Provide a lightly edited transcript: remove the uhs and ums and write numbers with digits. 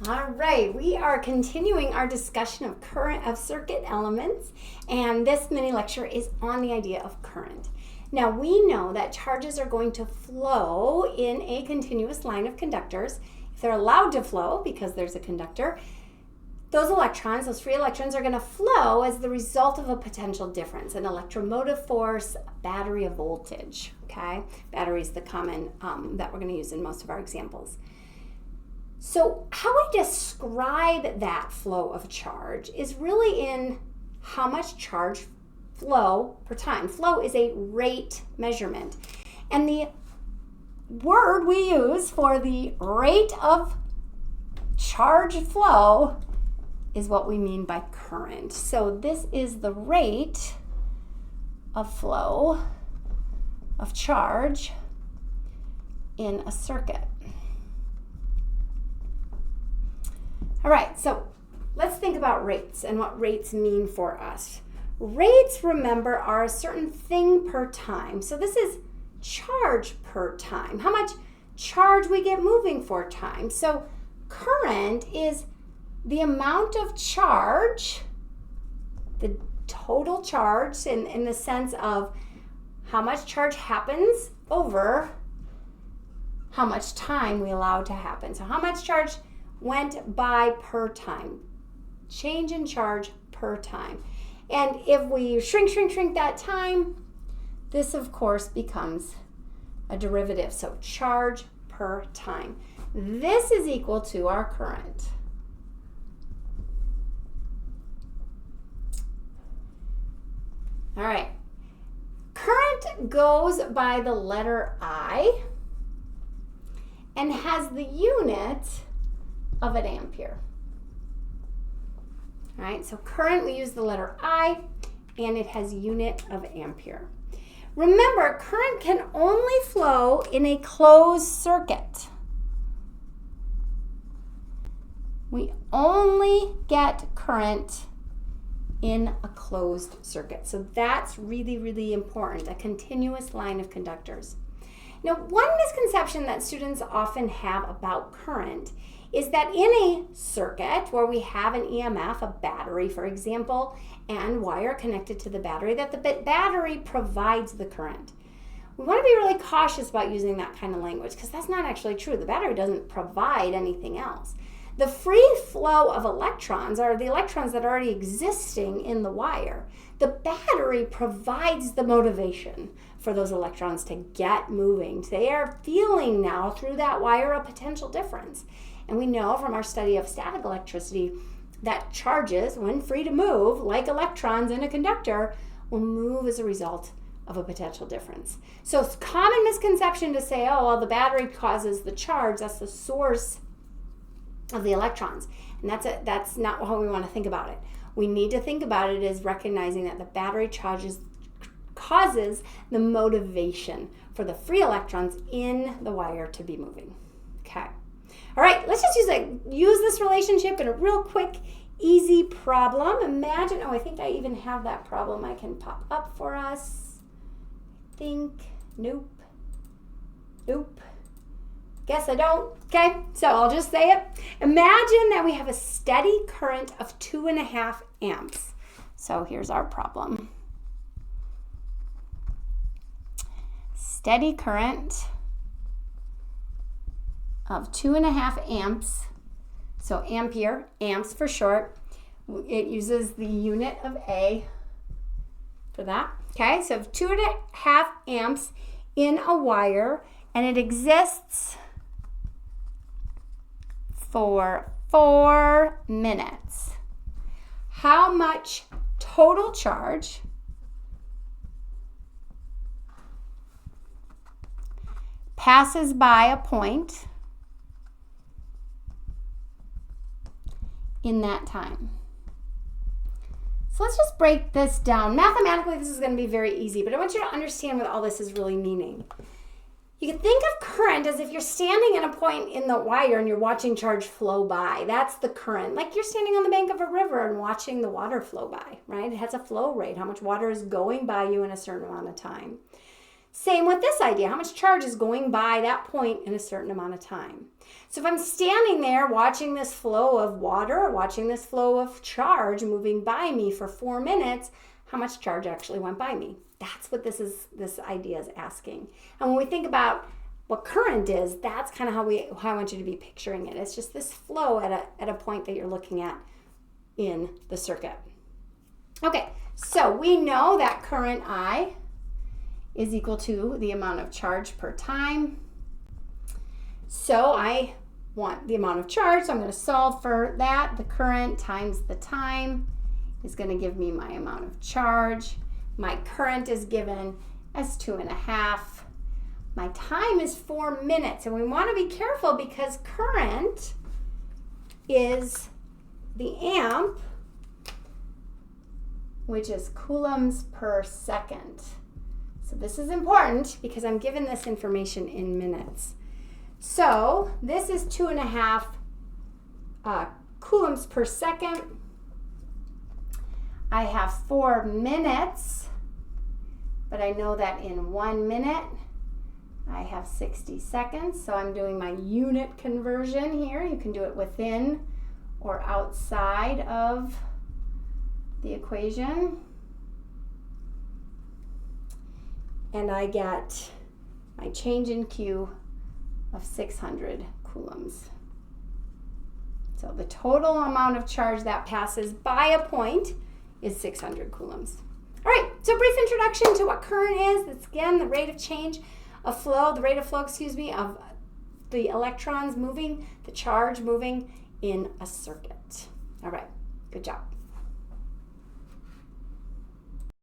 All right, we are continuing our discussion of current of circuit elements, and this mini lecture is on the idea of current. Now we know that charges are going to flow in a continuous line of conductors. If they're allowed to flow because there's a conductor, those electrons, those free electrons, are going to flow as the result of a potential difference, an electromotive force, a battery, of voltage. Okay, battery is the common that we're going to use in most of our examples. So how we describe that flow of charge is really in how much charge flow per time. Flow is a rate measurement. And the word we use for the rate of charge flow is what we mean by current. So this is the rate of flow of charge in a circuit. All right, so let's think about rates and what rates mean for us. Rates, remember, are a certain thing per time. So this is charge per time, how much charge we get moving for time. So current is the amount of charge, the total charge in the sense of how much charge happens over how much time we allow to happen. So how much charge went by per time, change in charge per time. And if we shrink that time, this of course becomes a derivative. So charge per time. This is equal to our current. All right. Current goes by the letter I and has the unit of an ampere. All right, so current, we use the letter I, and it has unit of ampere. Remember, current can only flow in a closed circuit. We only get current in a closed circuit. So that's really, really important, a continuous line of conductors. Now, one misconception that students often have about current is that in a circuit where we have an EMF, a battery, for example, and wire connected to the battery, that the battery provides the current. We want to be really cautious about using that kind of language because that's not actually true. The battery doesn't provide anything else. The free flow of electrons are the electrons that are already existing in the wire. The battery provides the motivation for those electrons to get moving. They are feeling now through that wire a potential difference. And we know from our study of static electricity that charges, when free to move, like electrons in a conductor, will move as a result of a potential difference. So it's a common misconception to say, oh, well, the battery causes the charge. That's the source of the electrons. And that's not how we want to think about it. We need to think about it as recognizing that the battery causes the motivation for the free electrons in the wire to be moving. Okay. All right, let's just use this relationship in a real quick, easy problem. Imagine, I think I even have that problem I can pop up for us. Nope. Guess I don't. Okay, so I'll just say it. Imagine that we have a steady current of 2.5 amps. So here's our problem. Steady current of 2.5 amps. So ampere, amps for short. It uses the unit of A for that. Okay, so 2.5 amps in a wire, and it exists for 4 minutes. How much total charge passes by a point in that time? So let's just break this down. Mathematically, this is going to be very easy, but I want you to understand what all this is really meaning. You can think of current as if you're standing at a point in the wire and you're watching charge flow by. That's the current. Like you're standing on the bank of a river and watching the water flow by, right? It has a flow rate, how much water is going by you in a certain amount of time. Same with this idea. How much charge is going by that point in a certain amount of time? So if I'm standing there watching this flow of water, watching this flow of charge moving by me for 4 minutes, how much charge actually went by me? That's what this idea is asking. And when we think about what current is, that's kind of how I want you to be picturing it. It's just this flow at a point that you're looking at in the circuit. Okay, so we know that current I is equal to the amount of charge per time. So I want the amount of charge, so I'm going to solve for that. The current times the time is going to give me my amount of charge. My current is given as 2.5. My time is 4 minutes, and we want to be careful because current is the amp, which is coulombs per second. So this is important because I'm given this information in minutes. So this is 2.5 coulombs per second. I have 4 minutes, but I know that in 1 minute I have 60 seconds. So I'm doing my unit conversion here. You can do it within or outside of the equation. And I get my change in Q of 600 coulombs. So the total amount of charge that passes by a point is 600 coulombs. All right, so brief introduction to what current is. That's again the rate of change of flow, the rate of flow, of the electrons moving, the charge moving in a circuit. All right, good job.